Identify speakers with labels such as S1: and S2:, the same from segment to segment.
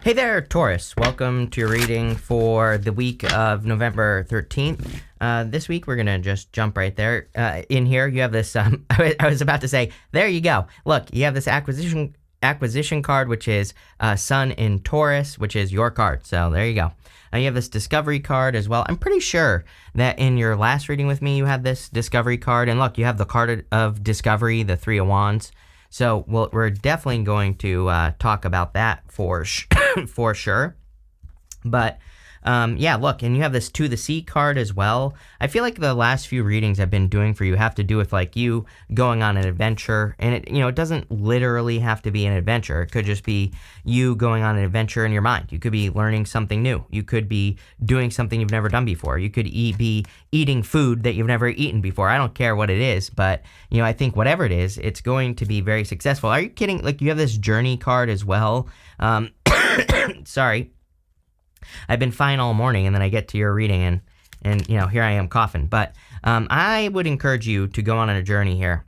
S1: Hey there, Taurus. Welcome to your reading for the week of November 13th. This week, we're going to just jump right there. In here, you have this, I was about to say, there you go. Look, you have this acquisition card, which is Sun in Taurus, which is your card. So there you go. You have this discovery card as well. I'm pretty sure that in your last reading with me, you had this discovery card. And look, you have the card of discovery, the Three of Wands. So we're definitely going to talk about that for sure. But yeah, look, and you have this To the Sea card as well. I feel like the last few readings I've been doing for you have to do with like you going on an adventure, and it doesn't literally have to be an adventure. It could just be you going on an adventure in your mind. You could be learning something new. You could be doing something you've never done before. You could be eating food that you've never eaten before. I don't care what it is, but I think whatever it is, it's going to be very successful. Are you kidding? Like, you have this journey card as well. Sorry. I've been fine all morning, and then I get to your reading, and here I am coughing. But I would encourage you to go on a journey here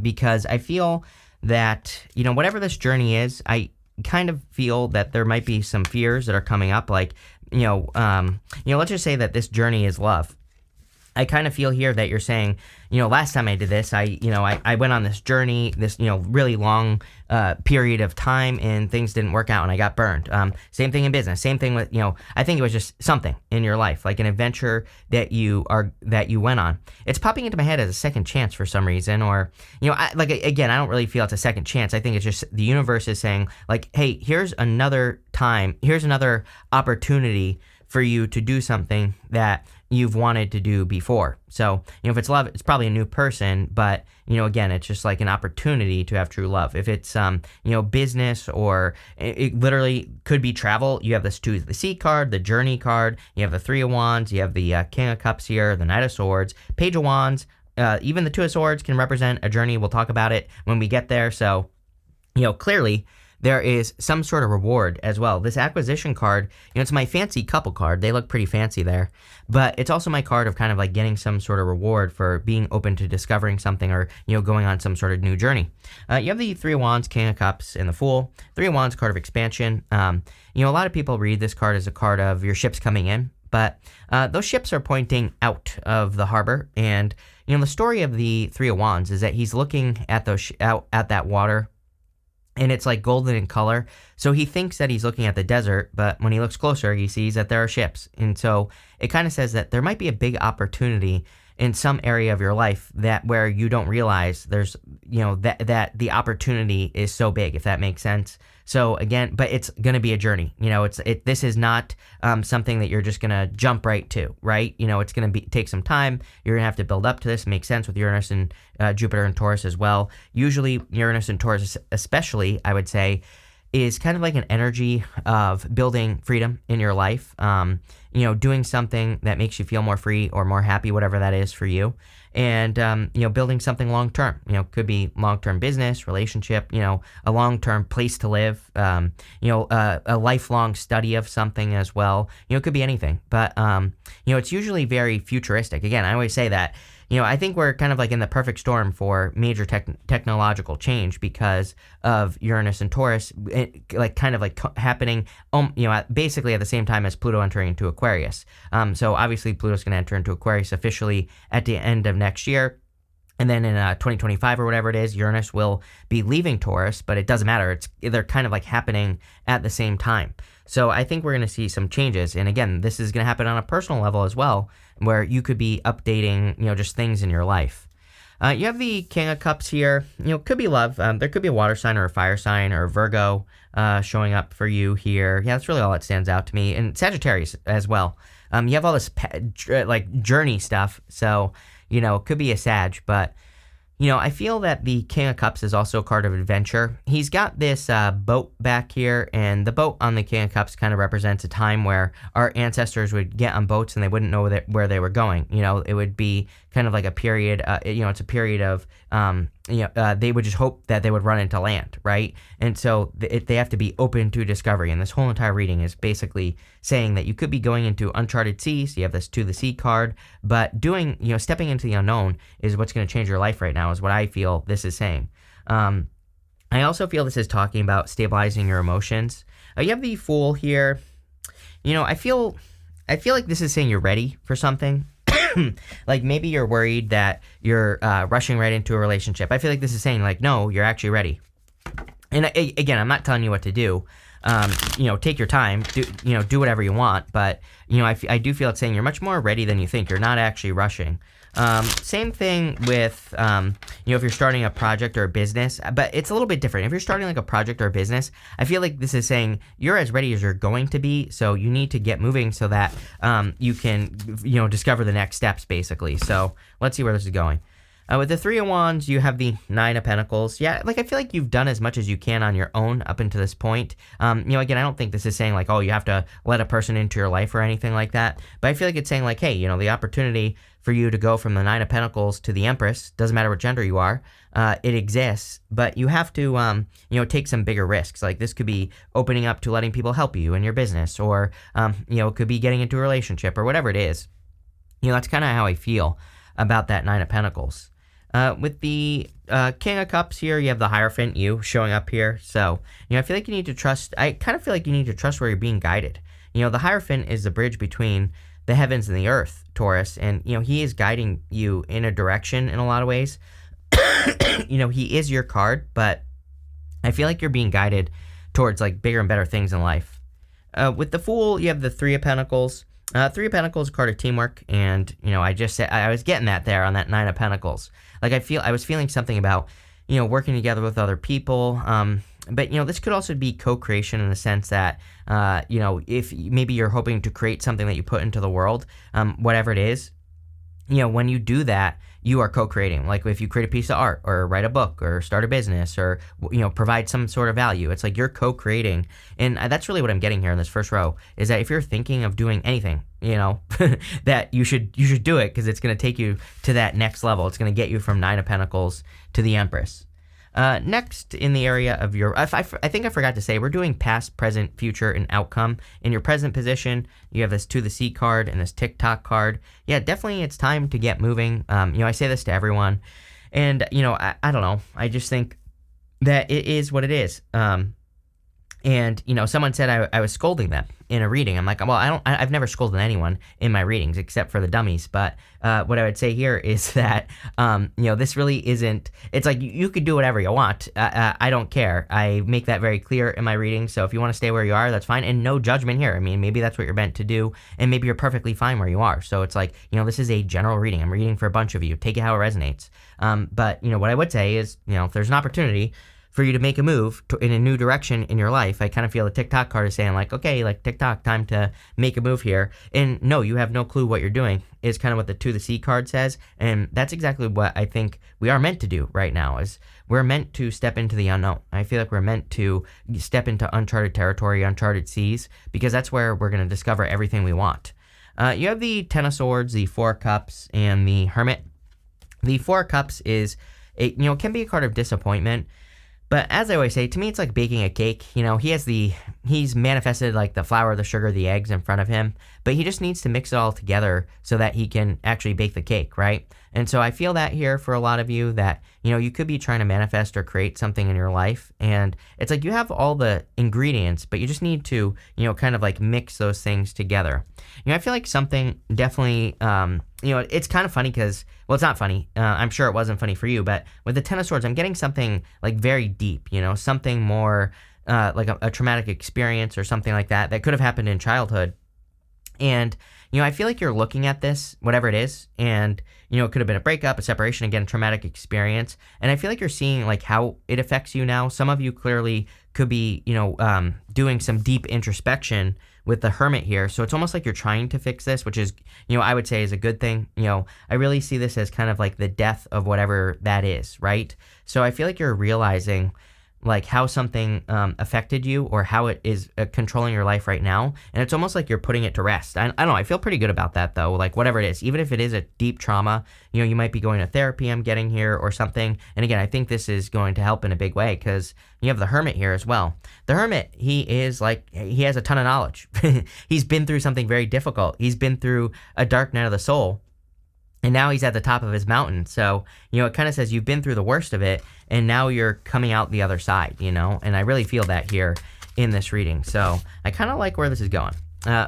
S1: because I feel that, whatever this journey is, I kind of feel that there might be some fears that are coming up. Like, let's just say that this journey is love. I kind of feel here that you're saying, last time I did this, I went on this journey, this, really long period of time, and things didn't work out and I got burned. Same thing in business. Same thing with, I think it was just something in your life, like an adventure that you went on. It's popping into my head as a second chance for some reason, or, again, I don't really feel it's a second chance. I think it's just the universe is saying, like, hey, here's another time, here's another opportunity for you to do something that you've wanted to do before. So, if it's love, it's probably a new person, but, again, it's just like an opportunity to have true love. If it's, business, or it literally could be travel, you have this To the Sea card, the Journey card, you have the Three of Wands, you have the King of Cups here, the Knight of Swords, Page of Wands, even the Two of Swords can represent a journey. We'll talk about it when we get there. So, clearly, there is some sort of reward as well. This acquisition card, it's my fancy couple card. They look pretty fancy there. But it's also my card of kind of like getting some sort of reward for being open to discovering something, or, going on some sort of new journey. You have the Three of Wands, King of Cups, and the Fool. Three of Wands, card of expansion. A lot of people read this card as a card of your ships coming in. But those ships are pointing out of the harbor. And, the story of the Three of Wands is that he's looking at out at that water, and it's like golden in color. So he thinks that he's looking at the desert, but when he looks closer, he sees that there are ships. And so it kind of says that there might be a big opportunity in some area of your life that where you don't realize there's, that the opportunity is so big, if that makes sense. So again, but it's going to be a journey. This is not something that you're just going to jump right to, right? It's going to take some time. You're going to have to build up to this. It makes sense with Uranus and Jupiter and Taurus as well. Usually Uranus and Taurus, especially, I would say, is kind of like an energy of building freedom in your life, doing something that makes you feel more free or more happy, whatever that is for you. And, building something long-term, could be long-term business, relationship, a long-term place to live, a lifelong study of something as well. It could be anything, but, it's usually very futuristic. Again, I always say that, I think we're kind of like in the perfect storm for major technological change because of Uranus and Taurus, happening, basically at the same time as Pluto entering into Aquarius. So obviously Pluto's going to enter into Aquarius officially at the end of next year. And then in 2025 or whatever it is, Uranus will be leaving Taurus, but it doesn't matter. They're kind of like happening at the same time. So I think we're going to see some changes. And again, this is going to happen on a personal level as well, where you could be updating, just things in your life. You have the King of Cups here. Could be love. There could be a water sign or a fire sign or a Virgo showing up for you here. Yeah, that's really all that stands out to me. And Sagittarius as well. You have all this journey stuff. So, it could be a Sag, but, I feel that the King of Cups is also a card of adventure. He's got this boat back here, and the boat on the King of Cups kind of represents a time where our ancestors would get on boats and they wouldn't know where they were going. It would be kind of like a period, it's a period of, they would just hope that they would run into land, right? And so they have to be open to discovery. And this whole entire reading is basically saying that you could be going into uncharted seas. You have this To the Sea card, but stepping into the unknown is what's going to change your life right now, is what I feel this is saying. I also feel this is talking about stabilizing your emotions. You have the Fool here. I feel like this is saying you're ready for something. Like maybe you're worried that you're rushing right into a relationship. I feel like this is saying like, no, you're actually ready. And again, I'm not telling you what to do. Take your time, do whatever you want. But, I do feel it's saying you're much more ready than you think. You're not actually rushing. Same thing with, if you're starting a project or a business, but it's a little bit different. If you're starting like a project or a business, I feel like this is saying you're as ready as you're going to be. So you need to get moving so that, you can, discover the next steps basically. So let's see where this is going. With the Three of Wands, you have the Nine of Pentacles. Yeah, like I feel like you've done as much as you can on your own up until this point. Again, I don't think this is saying like, oh, you have to let a person into your life or anything like that. But I feel like it's saying like, hey, the opportunity for you to go from the Nine of Pentacles to the Empress, doesn't matter what gender you are, it exists, but you have to, take some bigger risks. Like this could be opening up to letting people help you in your business, or, it could be getting into a relationship or whatever it is. That's kind of how I feel about that Nine of Pentacles. With the King of Cups here, you have the Hierophant, you showing up here. So, I feel like you need to trust, I kind of feel like you need to trust where you're being guided. The Hierophant is the bridge between the heavens and the earth, Taurus, and, he is guiding you in a direction in a lot of ways. He is your card, but I feel like you're being guided towards, like, bigger and better things in life. With the Fool, you have the Three of Pentacles. Three of Pentacles, card of teamwork, and, I just said, I was getting that there on that Nine of Pentacles. Like, I was feeling something about, working together with other people, but, this could also be co-creation in the sense that, if maybe you're hoping to create something that you put into the world, whatever it is, when you do that, you are co-creating. Like if you create a piece of art or write a book or start a business or, provide some sort of value, it's like you're co-creating. And that's really what I'm getting here in this first row, is that if you're thinking of doing anything, that you should do it, because it's going to take you to that next level. It's going to get you from Nine of Pentacles to the Empress. Next, in the area of your, I think I forgot to say, we're doing past, present, future, and outcome. In your present position, you have this To the Sea card and this TikTok card. Yeah, definitely it's time to get moving. I say this to everyone, and, I don't know. I just think that it is what it is. And, someone said I was scolding them in a reading. I'm like, well, I've never scolded anyone in my readings except for the dummies. But what I would say here is that, this really isn't, it's like you could do whatever you want. I don't care. I make that very clear in my reading. So if you want to stay where you are, that's fine. And no judgment here. I mean, maybe that's what you're meant to do. And maybe you're perfectly fine where you are. So it's like, this is a general reading. I'm reading for a bunch of you. Take it how it resonates. But, what I would say is, if there's an opportunity for you to make a move in a new direction in your life, I kind of feel the TikTok card is saying like, okay, like TikTok, time to make a move here. And no, you have no clue what you're doing, is kind of what the To the Sea card says. And that's exactly what I think we are meant to do right now, is we're meant to step into the unknown. I feel like we're meant to step into uncharted territory, uncharted seas, because that's where we're going to discover everything we want. You have the Ten of Swords, the Four of Cups, and the Hermit. The Four of Cups is, can be a card of disappointment. But as I always say, to me, it's like baking a cake. He's manifested like the flour, the sugar, the eggs in front of him, but he just needs to mix it all together so that he can actually bake the cake, right? And so I feel that here for a lot of you that, you could be trying to manifest or create something in your life. And it's like you have all the ingredients, but you just need to, kind of like mix those things together. I feel like something definitely, it's kind of funny because, well, it's not funny. I'm sure it wasn't funny for you, but with the Ten of Swords, I'm getting something like very deep, something more like a traumatic experience or something like that could have happened in childhood. And, I feel like you're looking at this, whatever it is, and, it could have been a breakup, a separation, again, a traumatic experience. And I feel like you're seeing like how it affects you now. Some of you clearly could be, doing some deep introspection with the Hermit here. So it's almost like you're trying to fix this, which is, I would say is a good thing. I really see this as kind of like the death of whatever that is, right? So I feel like you're realizing like how something affected you, or how it is controlling your life right now. And it's almost like you're putting it to rest. I don't know. I feel pretty good about that though. Like whatever it is, even if it is a deep trauma, you might be going to therapy, I'm getting here, or something. And again, I think this is going to help in a big way because you have the Hermit here as well. The Hermit, he has a ton of knowledge. He's been through something very difficult. He's been through a dark night of the soul. And now he's at the top of his mountain. So, it kind of says you've been through the worst of it, and now you're coming out the other side, And I really feel that here in this reading. So I kind of like where this is going.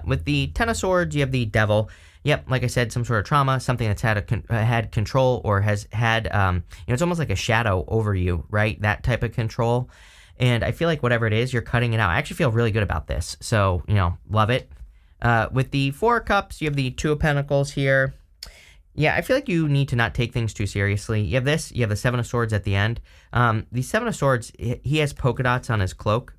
S1: With the Ten of Swords, you have the Devil. Yep, like I said, some sort of trauma, something that's had control or has had, it's almost like a shadow over you, right? That type of control. And I feel like whatever it is, you're cutting it out. I actually feel really good about this. So, love it. With the Four of Cups, you have the Two of Pentacles here. Yeah, I feel like you need to not take things too seriously. You have this, you have the Seven of Swords at the end. The Seven of Swords, he has polka dots on his cloak.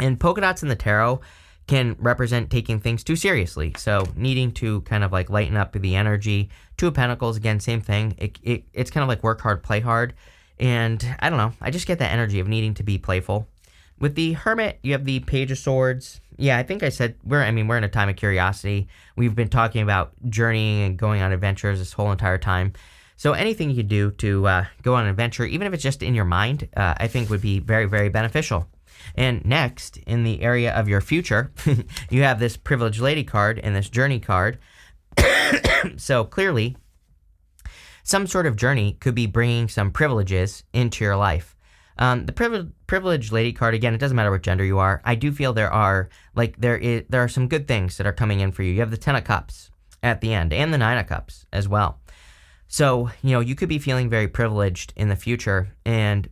S1: And polka dots in the tarot can represent taking things too seriously. So needing to kind of like lighten up the energy. Two of Pentacles, again, same thing. It's kind of like work hard, play hard. And I don't know, I just get that energy of needing to be playful. With the Hermit, you have the Page of Swords. Yeah, I think I said, we're in a time of curiosity. We've been talking about journeying and going on adventures this whole entire time. So anything you could do to go on an adventure, even if it's just in your mind, I think would be very, very beneficial. And next, in the area of your future, you have this Privileged Lady card and this Journey card. So clearly, some sort of journey could be bringing some privileges into your life. The Privileged Lady card, again, it doesn't matter what gender you are. I do feel there are some good things that are coming in for you. You have the Ten of Cups at the end and the Nine of Cups as well. So, you could be feeling very privileged in the future, and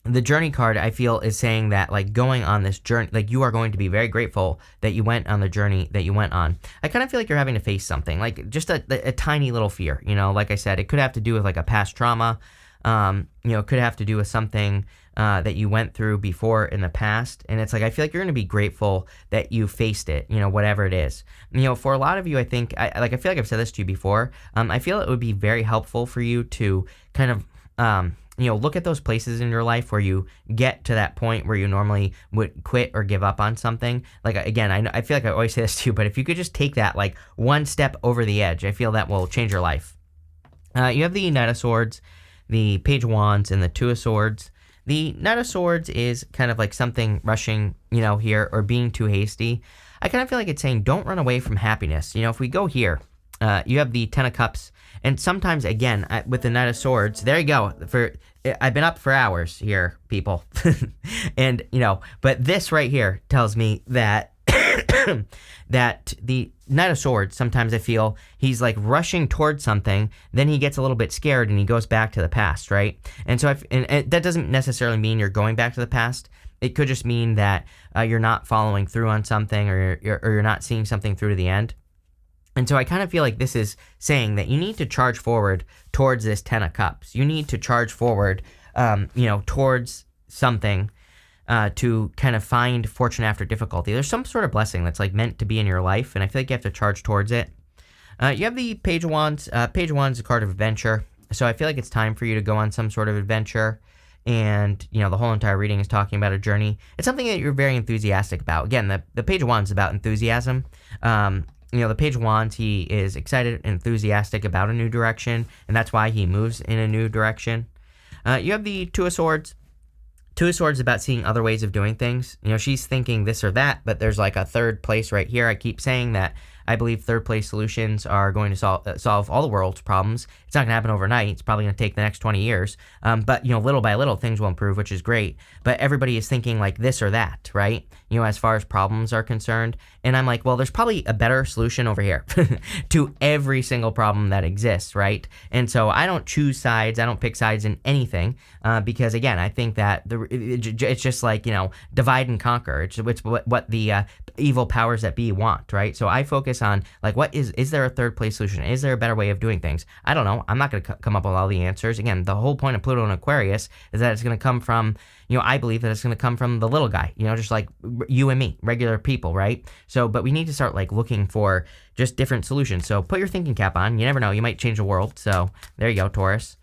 S1: the Journey card, I feel, is saying that, like, going on this journey, like, you are going to be very grateful that you went on the journey that you went on. I kind of feel like you're having to face something, like, just a tiny little fear, like I said. It could have to do with, like, a past trauma. It could have to do with something that you went through before in the past. And it's like, I feel like you're going to be grateful that you faced it, whatever it is. For a lot of you, I think, I feel like I've said this to you before. I feel it would be very helpful for you to kind of, look at those places in your life where you get to that point where you normally would quit or give up on something. Like, again, I feel like I always say this too, but if you could just take that like one step over the edge, I feel that will change your life. You have the Knight of Swords, the Page of Wands, and the Two of Swords. The Knight of Swords is kind of like something rushing, here, or being too hasty. I kind of feel like it's saying don't run away from happiness. If we go here, you have the Ten of Cups, and sometimes, again, with the Knight of Swords, there you go. I've been up for hours here, people. And, but this right here tells me that that the Knight of Swords, sometimes I feel he's like rushing towards something, then he gets a little bit scared and he goes back to the past, right? And so and that doesn't necessarily mean you're going back to the past. It could just mean that you're not following through on something, or you're not seeing something through to the end. And so I kind of feel like this is saying that you need to charge forward towards this Ten of Cups. You need to charge forward, towards something to kind of find fortune after difficulty. There's some sort of blessing that's like meant to be in your life, and I feel like you have to charge towards it. You have the Page of Wands. Page of Wands is a card of adventure. So I feel like it's time for you to go on some sort of adventure. And, the whole entire reading is talking about a journey. It's something that you're very enthusiastic about. Again, the Page of Wands is about enthusiasm. The Page of Wands, he is excited and enthusiastic about a new direction, and that's why he moves in a new direction. You have the Two of Swords. Two of Swords is about seeing other ways of doing things. She's thinking this or that, but there's like a third place right here. I keep saying that I believe third place solutions are going to solve all the world's problems. It's not going to happen overnight. It's probably going to take the next 20 years. But, little by little, things will improve, which is great. But everybody is thinking like this or that, right? As far as problems are concerned. And I'm like, well, there's probably a better solution over here to every single problem that exists, right? And so I don't choose sides. I don't pick sides in anything because, again, I think that it's just like, divide and conquer. It's what the evil powers that be want, right? So I focus on, like, is there a third place solution? Is there a better way of doing things? I don't know. I'm not going to come up with all the answers. Again, the whole point of Pluto and Aquarius is that it's going to come from, I believe that it's going to come from the little guy, just like you and me, regular people, right? So, but we need to start like looking for just different solutions. So put your thinking cap on. You never know. You might change the world. So there you go, Taurus.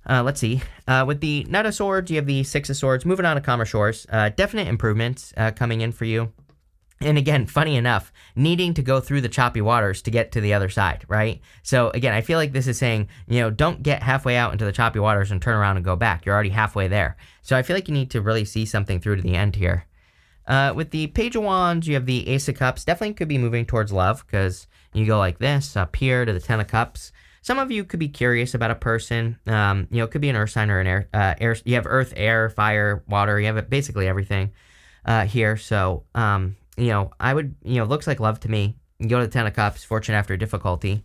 S1: Let's see. With the Knight of Swords, you have the Six of Swords. Moving on to calmer shores. Definite improvements coming in for you. And again, funny enough, needing to go through the choppy waters to get to the other side, right? So again, I feel like this is saying, don't get halfway out into the choppy waters and turn around and go back. You're already halfway there. So I feel like you need to really see something through to the end here. With the Page of Wands, you have the Ace of Cups. Definitely could be moving towards love because you go like this, up here to the Ten of Cups. Some of you could be curious about a person. It could be an earth sign or an air. You have earth, air, fire, water. You have basically everything. here. So, I would, looks like love to me. You go to the Ten of Cups, fortune after difficulty.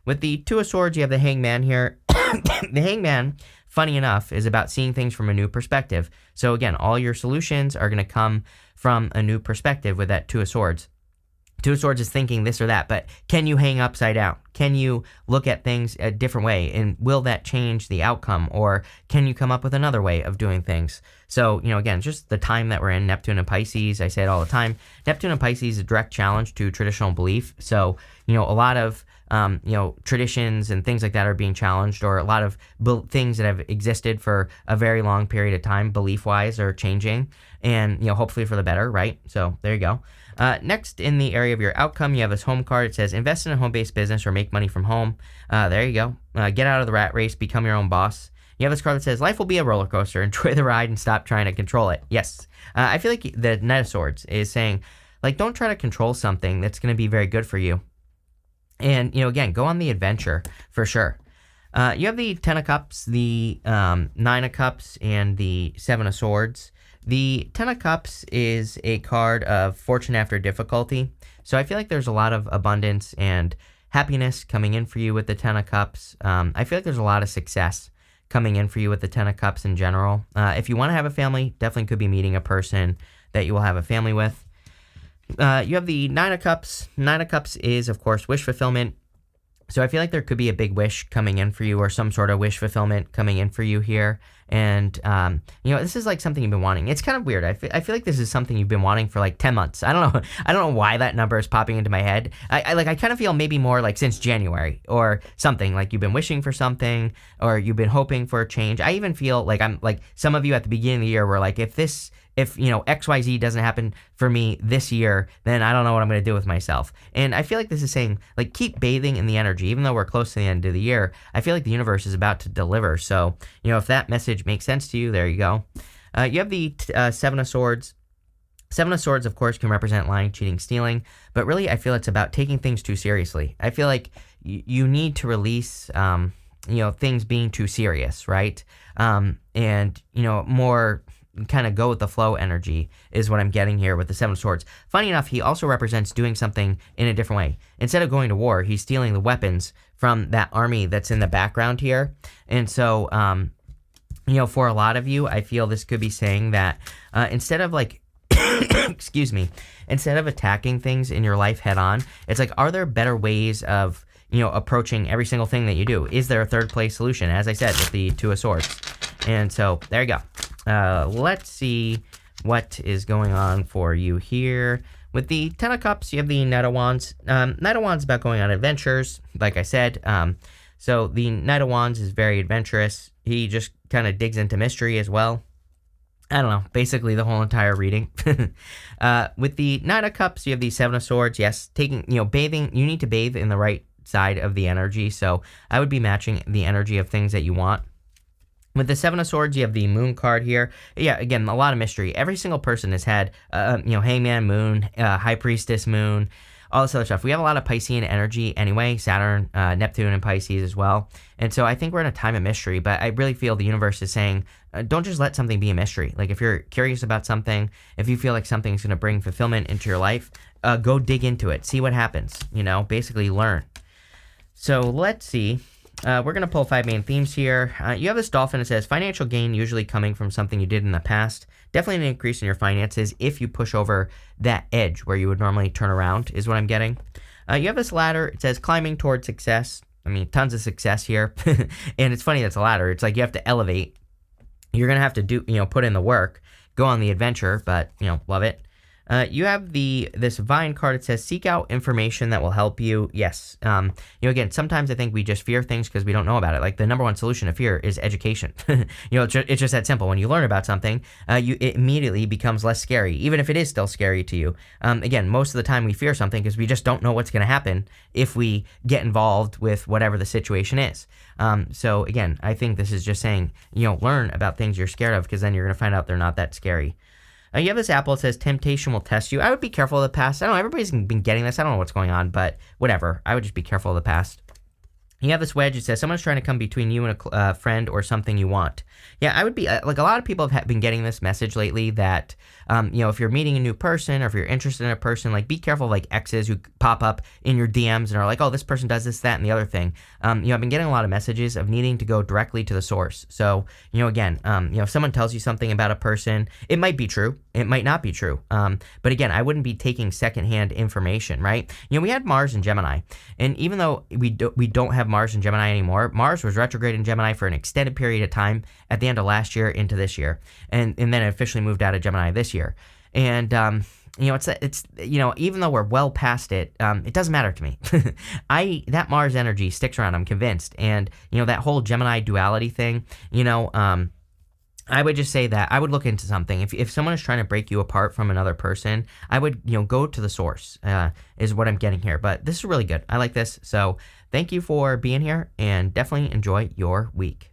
S1: With the Two of Swords, you have the Hangman here. The Hangman, funny enough, is about seeing things from a new perspective. So again, all your solutions are going to come from a new perspective with that Two of Swords. Two of Swords is thinking this or that, but can you hang upside down? Can you look at things a different way? And will that change the outcome? Or can you come up with another way of doing things? So, again, just the time that we're in, Neptune and Pisces, I say it all the time. Neptune and Pisces is a direct challenge to traditional belief. So, a lot of traditions and things like that are being challenged, or a lot of things that have existed for a very long period of time, belief-wise, are changing, and, hopefully for the better, right? So there you go. Next, in the area of your outcome, you have this home card. It says, invest in a home-based business or make money from home. There you go. Get out of the rat race, become your own boss. You have this card that says, life will be a roller coaster. Enjoy the ride and stop trying to control it. Yes. I feel like the Knight of Swords is saying, don't try to control something that's going to be very good for you. And, again, go on the adventure for sure. You have the Ten of Cups, the Nine of Cups, and the Seven of Swords. The Ten of Cups is a card of fortune after difficulty. So I feel like there's a lot of abundance and happiness coming in for you with the Ten of Cups. I feel like there's a lot of success coming in for you with the Ten of Cups in general. If you want to have a family, definitely could be meeting a person that you will have a family with. You have the Nine of Cups. Nine of Cups is, of course, wish fulfillment. So I feel like there could be a big wish coming in for you, or some sort of wish fulfillment coming in for you here. And, this is like something you've been wanting. It's kind of weird. I feel like this is something you've been wanting for like 10 months. I don't know. I don't know why that number is popping into my head. I kind of feel maybe more like since January or something, like you've been wishing for something, or you've been hoping for a change. I even feel like I'm like some of you at the beginning of the year were like, if XYZ doesn't happen for me this year, then I don't know what I'm going to do with myself. And I feel like this is saying, keep bathing in the energy. Even though we're close to the end of the year, I feel like the universe is about to deliver. So, if that message makes sense to you, there you go. You have the Seven of Swords. Seven of Swords, of course, can represent lying, cheating, stealing. But really, I feel it's about taking things too seriously. I feel like you need to release, things being too serious, right? And, more kind of go with the flow energy is what I'm getting here with the Seven of Swords. Funny enough, he also represents doing something in a different way. Instead of going to war, he's stealing the weapons from that army that's in the background here. And so, for a lot of you, I feel this could be saying that instead of excuse me, instead of attacking things in your life head on, it's like, are there better ways of, approaching every single thing that you do? Is there a third place solution? As I said, with the Two of Swords. And so there you go. Let's see what is going on for you here. With the Ten of Cups, you have the Knight of Wands. Knight of Wands is about going on adventures, like I said. So the Knight of Wands is very adventurous. He just kind of digs into mystery as well. I don't know, basically the whole entire reading. With the Knight of Cups, you have the Seven of Swords. Yes, bathing, you need to bathe in the right side of the energy. So I would be matching the energy of things that you want. With the Seven of Swords, you have the Moon card here. Yeah, again, a lot of mystery. Every single person has had, Hangman, Moon, High Priestess, Moon, all this other stuff. We have a lot of Piscean energy anyway, Saturn, Neptune, and Pisces as well. And so I think we're in a time of mystery, but I really feel the universe is saying, don't just let something be a mystery. Like, if you're curious about something, if you feel like something's going to bring fulfillment into your life, go dig into it. See what happens, basically learn. So let's see. We're going to pull 5 main themes here. You have this dolphin that says, financial gain usually coming from something you did in the past. Definitely an increase in your finances if you push over that edge where you would normally turn around, is what I'm getting. You have this ladder. It says, climbing towards success. I mean, tons of success here. And it's funny that's a ladder. It's like you have to elevate. You're going to have to put in the work, go on the adventure, but, love it. You have this Vine card. It says, seek out information that will help you. Yes. Again, sometimes I think we just fear things because we don't know about it. Like, the number one solution to fear is education. It's just that simple. When you learn about something, it immediately becomes less scary, even if it is still scary to you. Again, most of the time we fear something because we just don't know what's going to happen if we get involved with whatever the situation is. So again, I think this is just saying, learn about things you're scared of, because then you're going to find out they're not that scary. You have this apple that says, temptation will test you. I would be careful of the past. I don't know, everybody's been getting this. I don't know what's going on, but whatever. I would just be careful of the past. You have this wedge. It says, someone's trying to come between you and a friend or something you want. Yeah, I would be, like, a lot of people have been getting this message lately that If you're meeting a new person or if you're interested in a person, like be careful of like exes who pop up in your DMs and are like, oh, this person does this, that, and the other thing. I've been getting a lot of messages of needing to go directly to the source. So, again, if someone tells you something about a person, it might be true. It might not be true. But again, I wouldn't be taking secondhand information, right? We had Mars in Gemini, and even though we don't have Mars in Gemini anymore, Mars was retrograde in Gemini for an extended period of time at the end of last year into this year, and then it officially moved out of Gemini this year. And it's even though we're well past it, it doesn't matter to me. That Mars energy sticks around. I'm convinced, and that whole Gemini duality thing. I would just say that I would look into something. If someone is trying to break you apart from another person, I would, go to the source, is what I'm getting here. But this is really good. I like this. So thank you for being here, and definitely enjoy your week.